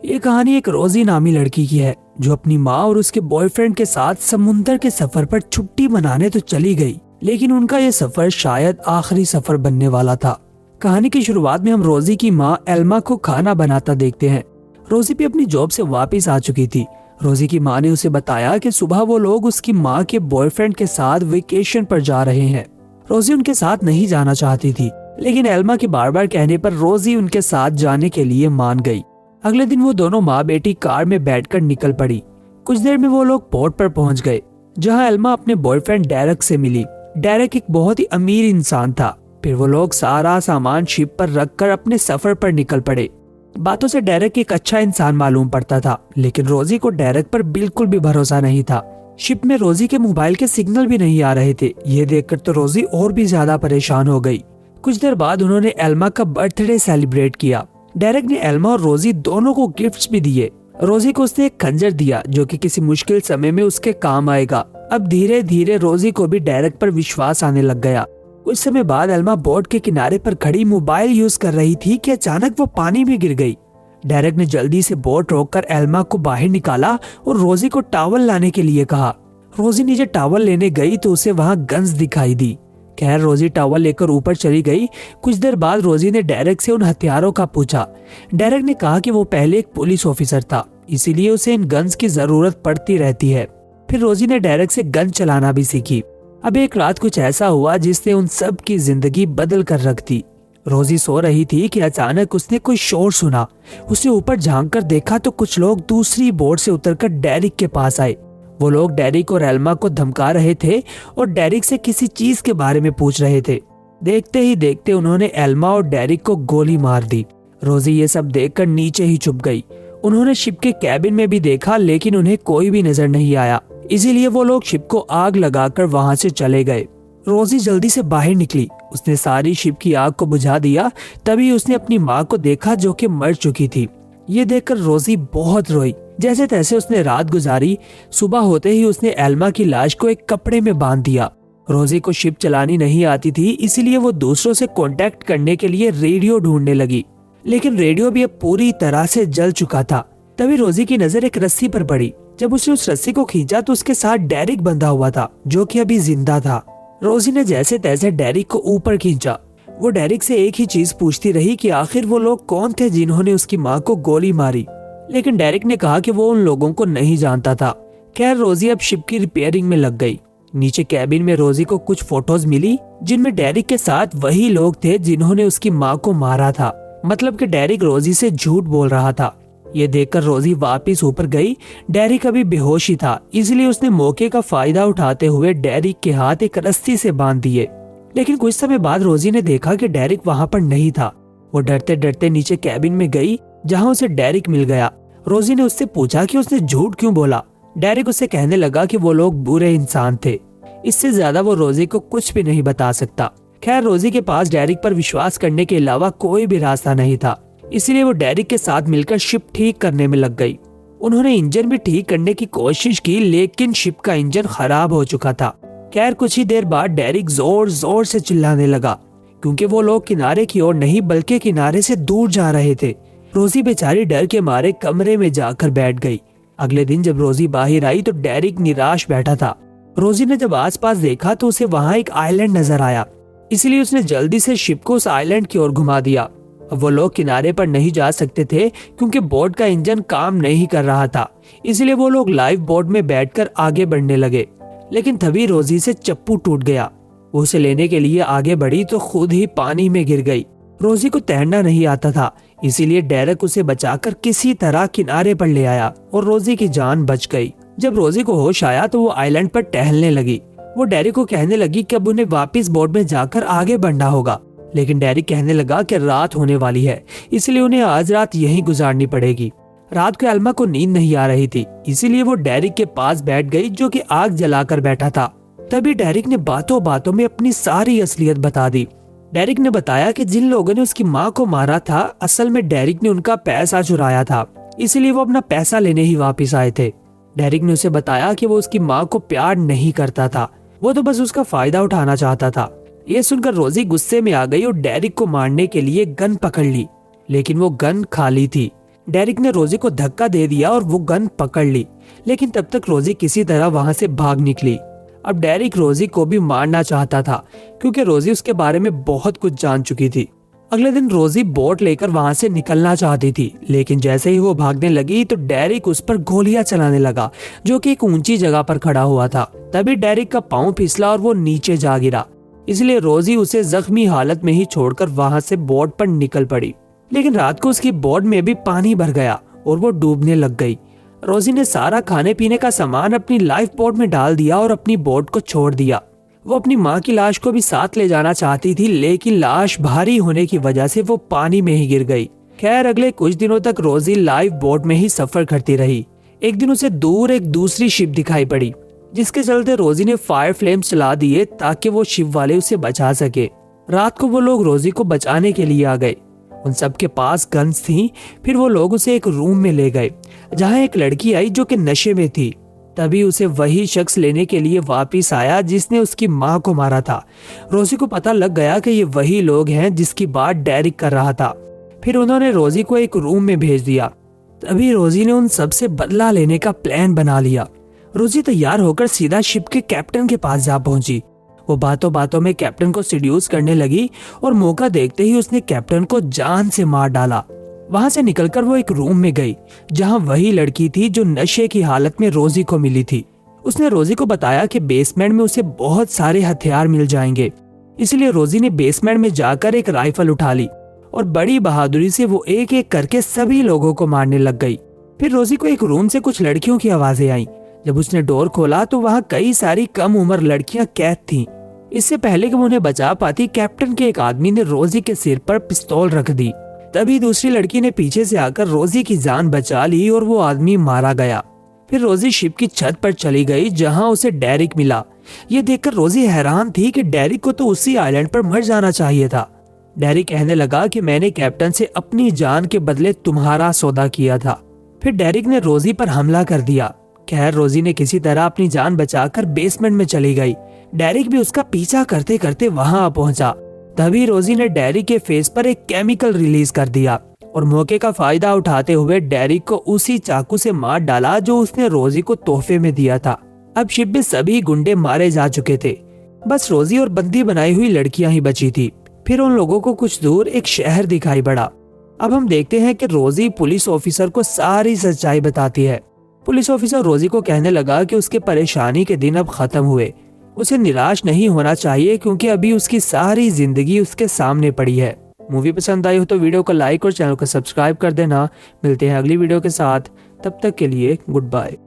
ये कहानी एक रोजी नामी लड़की की है जो अपनी माँ और उसके बॉयफ्रेंड के साथ समुंदर के सफर पर छुट्टी मनाने तो चली गई, लेकिन उनका ये सफर शायद आखिरी सफर बनने वाला था। कहानी की शुरुआत में हम रोजी की माँ एल्मा को खाना बनाता देखते हैं। रोजी भी अपनी जॉब से वापस आ चुकी थी। रोजी की माँ ने उसे बताया कि सुबह वो लोग उसकी माँ के बॉयफ्रेंड के साथ वेकेशन पर जा रहे हैं। रोजी उनके साथ नहीं जाना चाहती थी, लेकिन एल्मा के बार बार कहने पर रोजी उनके साथ जाने के लिए मान गई। अगले दिन वो दोनों माँ बेटी कार में बैठकर निकल पड़ी। कुछ देर में वो लोग पोर्ट पर पहुंच गए, जहां एल्मा अपने बॉयफ्रेंड डेरेक से मिली। डेरेक एक बहुत ही अमीर इंसान था। फिर वो लोग सारा सामान शिप पर रखकर अपने सफर पर निकल पड़े। बातों से डेरेक एक अच्छा इंसान मालूम पड़ता था, लेकिन रोजी को डेरेक पर बिल्कुल भी भरोसा नहीं था। शिप में रोजी के मोबाइल के सिग्नल भी नहीं आ रहे थे। ये देखकर तो रोजी और भी ज्यादा परेशान हो गई। कुछ देर बाद उन्होंने एल्मा का बर्थडे सेलिब्रेट किया। डेरेक ने एल्मा और रोजी दोनों को गिफ्ट्स भी दिए। रोजी को उसने एक खंजर दिया जो कि किसी मुश्किल समय में उसके काम आएगा। अब धीरे धीरे रोजी को भी डेरेक पर विश्वास आने लग गया। कुछ समय बाद एल्मा बोट के किनारे पर खड़ी मोबाइल यूज कर रही थी कि अचानक वो पानी में गिर गई। डेरेक ने जल्दी से बोट रोककर एल्मा को बाहर निकाला और रोजी को टॉवल लाने के लिए कहा। रोजी नीचे टॉवल लेने गई तो उसे वहाँ गन्स दिखाई दी। खैर, रोजी टॉवल लेकर ऊपर चली गई। कुछ देर बाद रोजी ने डेरेक से उन हथियारों का पूछा। डेरेक ने कहा कि वो पहले एक पुलिस ऑफिसर था, इसीलिए उसे इन गन्स की जरूरत पड़ती रहती है। फिर रोजी ने डेरेक से गन चलाना भी सीखी। अब एक रात कुछ ऐसा हुआ जिसने उन सब की जिंदगी बदल कर रख दी। रोजी सो रही थी कि अचानक उसने कोई शोर सुना। उसने ऊपर झांक कर देखा तो कुछ लोग दूसरी बोट से उतरकर डेरेक के पास आए। वो लोग डेरेक और एल्मा को धमका रहे थे और डेरेक से किसी चीज के बारे में पूछ रहे थे। देखते ही देखते उन्होंने एल्मा और डेरेक को गोली मार दी। रोजी ये सब देखकर नीचे ही छुप गई। उन्होंने शिप के कैबिन में भी देखा, लेकिन उन्हें कोई भी नजर नहीं आया। इसीलिए वो लोग शिप को आग लगाकर वहां से चले गए। रोजी जल्दी से बाहर निकली। उसने सारी शिप की आग को बुझा दिया। तभी उसने अपनी माँ को देखा जो कि मर चुकी थी। ये देखकर रोजी बहुत रोई। जैसे तैसे उसने रात गुजारी। सुबह होते ही उसने एल्मा की लाश को एक कपड़े में बांध दिया। रोजी को शिप चलानी नहीं आती थी, इसीलिए वो दूसरों से कांटेक्ट करने के लिए रेडियो ढूंढने लगी, लेकिन रेडियो भी अब पूरी तरह से जल चुका था। तभी रोजी की नजर एक रस्सी पर पड़ी। जब उसने उस रस्सी को खींचा तो उसके साथ डेरेक बंधा हुआ था, जो कि अभी जिंदा था। रोजी ने जैसे तैसे डेरेक को ऊपर खींचा। वो डेरेक से एक ही चीज पूछती रही कि आखिर वो लोग कौन थे जिन्होंने उसकी माँ को गोली मारी, लेकिन डेरेक ने कहा कि वो उन लोगों को नहीं जानता था। खैर, रोजी अब शिप की रिपेयरिंग में लग गई। नीचे कैबिन में रोजी को कुछ फोटोज मिली जिनमें डेरेक के साथ वही लोग थे जिन्होंने उसकी माँ को मारा था। मतलब कि डेरेक रोजी से झूठ बोल रहा था। ये देखकर रोजी वापस ऊपर गई। डेरेक अभी बेहोश ही था, इसलिए उसने मौके का फायदा उठाते हुए डेरेक के हाथ एक रस्सी से बांध दिए। लेकिन कुछ समय बाद रोजी ने देखा कि डेरेक वहाँ पर नहीं था। वो डरते डरते नीचे कैबिन में गई, जहाँ उसे डेरेक मिल गया। रोजी ने उससे पूछा कि उसने झूठ क्यों बोला। डेरेक उसे कहने लगा कि वो लोग बुरे इंसान थे। इससे ज्यादा वो रोजी को कुछ भी नहीं बता सकता। खैर, रोजी के पास डेरेक पर विश्वास करने के अलावा कोई भी रास्ता नहीं था, इसलिए वो डेरेक के साथ मिलकर शिप ठीक करने में लग गई। उन्होंने इंजन भी ठीक करने की कोशिश की, लेकिन शिप का इंजन खराब हो चुका था। खैर, कुछ ही देर बाद डेरेक जोर जोर से चिल्लाने लगा, क्योंकि वो लोग किनारे की ओर नहीं बल्कि किनारे से दूर जा रहे थे। रोजी बेचारी डर के मारे कमरे में जाकर बैठ गई। अगले दिन जब रोजी बाहर आई तो डेरेक निराश बैठा था। रोजी ने जब आसपास देखा तो उसे वहाँ एक आइलैंड नजर आया, इसलिए उसने जल्दी से शिप को उस आइलैंड की ओर घुमा दिया। अब वो लोग किनारे पर नहीं जा सकते थे क्योंकि बोट का इंजन काम नहीं कर रहा था, इसलिए वो लोग लाइव बोट में बैठकर आगे बढ़ने लगे। लेकिन तभी रोजी से चप्पू टूट गया। वो उसे लेने के लिए आगे बढ़ी तो खुद ही पानी में गिर गई। रोजी को तैरना नहीं आता था, इसीलिए डेरेक उसे बचाकर किसी तरह किनारे पर ले आया और रोजी की जान बच गई। जब रोजी को होश आया तो वो आइलैंड पर टहलने लगी। वो डेरेक को कहने लगी कि अब उन्हें वापस बोट में जाकर आगे बढ़ना होगा, लेकिन डेरेक कहने लगा कि रात होने वाली है, इसलिए उन्हें आज रात यहीं गुजारनी पड़ेगी। रात को एल्मा को नींद नहीं आ रही थी, इसीलिए वो डेरेक के पास बैठ गई, जो कि आग जलाकर बैठा था। तभी डेरेक ने बातों बातों में अपनी सारी असलियत बता दी। डेरेक ने बताया कि जिन लोगों ने उसकी माँ को मारा था, असल में डेरेक ने उनका पैसा चुराया था, इसलिए वो अपना पैसा लेने ही वापस आए थे। डेरेक ने उसे बताया कि वो उसकी माँ को प्यार नहीं करता था, वो तो बस उसका फायदा उठाना चाहता था। ये सुनकर रोजी गुस्से में आ गई और डेरेक को मारने के लिए गन पकड़ ली, लेकिन वो गन खाली थी। डेरिक ने रोजी को धक्का दे दिया और वो गन पकड़ ली, लेकिन तब तक रोजी किसी तरह वहां से भाग निकली। अब डेरिक रोजी को भी मारना चाहता था क्योंकि रोजी उसके बारे में बहुत कुछ जान चुकी थी। अगले दिन रोजी बोट लेकर वहां से निकलना चाहती थी, लेकिन जैसे ही वो भागने लगी तो डेरिक उस पर गोलियां चलाने लगा, जो कि एक ऊंची जगह पर खड़ा हुआ था। तभी डेरिक का पांव फिसला और वो नीचे जा गिरा, इसलिए रोजी उसे जख्मी हालत में ही छोड़कर वहां से बोट पर निकल पड़ी। लेकिन रात को उसकी बोट में भी पानी भर गया और वो डूबने लग गई। रोजी ने सारा खाने पीने का सामान अपनी लाइफ बोट में डाल दिया और अपनी बोट को छोड़ दिया। वो अपनी माँ की लाश को भी साथ ले जाना चाहती थी, लेकिन लाश भारी होने की वजह से वो पानी में ही गिर गई। खैर, अगले कुछ दिनों तक रोजी लाइफ बोट में ही सफर करती रही। एक दिन उसे दूर एक दूसरी शिप दिखाई पड़ी, जिसके चलते रोजी ने फायर फ्लेम्स चला दिए ताकि वो शिप वाले उसे बचा सके। रात को वो लोग रोजी को बचाने के लिए आ गए। उन सबके पास गन्स थी। फिर वो लोग उसे एक रूम में ले गए जहाँ एक लड़की आई जो कि नशे में थी। तभी उसे वही शख्स लेने के लिए वापस आया जिसने उसकी माँ को मारा था। रोजी को पता लग गया कि ये वही लोग हैं जिसकी बात डेरिक कर रहा था। फिर उन्होंने रोजी को एक रूम में भेज दिया। तभी रोजी ने उन सबसे बदला लेने का प्लान बना लिया। रोजी तैयार होकर सीधा शिप के कैप्टन के पास जा पहुंची। वो बातों बातों में कैप्टन को सिड्यूस करने लगी और मौका देखते ही उसने कैप्टन को जान से मार डाला। वहां से निकलकर वो एक रूम में गई जहां वही लड़की थी जो नशे की हालत में रोजी को मिली थी। उसने रोजी को बताया कि बेसमेंट में उसे बहुत सारे हथियार मिल जाएंगे, इसलिए रोजी ने बेसमेंट में जाकर एक राइफल उठा ली और बड़ी बहादुरी से वो एक एक करके सभी लोगों को मारने लग गई। फिर रोजी को एक रूम से कुछ लड़कियों की आवाजें आई। जब उसने डोर खोला तो वहाँ कई सारी कम उम्र लड़कियां कैद थीं। इससे पहले कि वो उन्हें बचा पाती, कैप्टन के एक आदमी ने रोजी के सिर पर पिस्तौल रख दी। तभी दूसरी लड़की ने पीछे से आकर रोजी की जान बचा ली और वो आदमी मारा गया। फिर रोजी शिप की छत पर चली गई जहां उसे डेरिक मिला। ये देखकर रोजी हैरान थी कि डेरिक को तो उसी आइलैंड पर मर जाना चाहिए था। डेरिक कहने लगा कि मैंने कैप्टन से अपनी जान के बदले तुम्हारा सौदा किया था। फिर डेरिक ने रोजी पर हमला कर दिया। खैर, रोजी ने किसी तरह अपनी जान बचाकर बेसमेंट में चली गई। डेरिक भी उसका पीछा करते करते वहां पहुंचा। तभी रोजी ने डेरिक के फेस पर एक केमिकल रिलीज कर दिया और मौके का फायदा उठाते हुए डेरिक को उसी चाकू से मार डाला जो उसने रोजी को तोहफे में दिया था। अब शिप में सभी गुंडे मारे जा चुके थे, बस रोजी और बंदी बनाई हुई लड़कियां ही बची थी। फिर उन लोगों को कुछ दूर एक शहर दिखाई पड़ा। अब हम देखते हैं कि रोजी पुलिस ऑफिसर को सारी सच्चाई बताती है। पुलिस ऑफिसर रोजी को कहने लगा कि उसके परेशानी के दिन अब खत्म हुए। उसे निराश नहीं होना चाहिए क्योंकि अभी उसकी सारी जिंदगी उसके सामने पड़ी है। मूवी पसंद आई हो तो वीडियो को लाइक और चैनल को सब्सक्राइब कर देना। मिलते हैं अगली वीडियो के साथ, तब तक के लिए गुड बाय।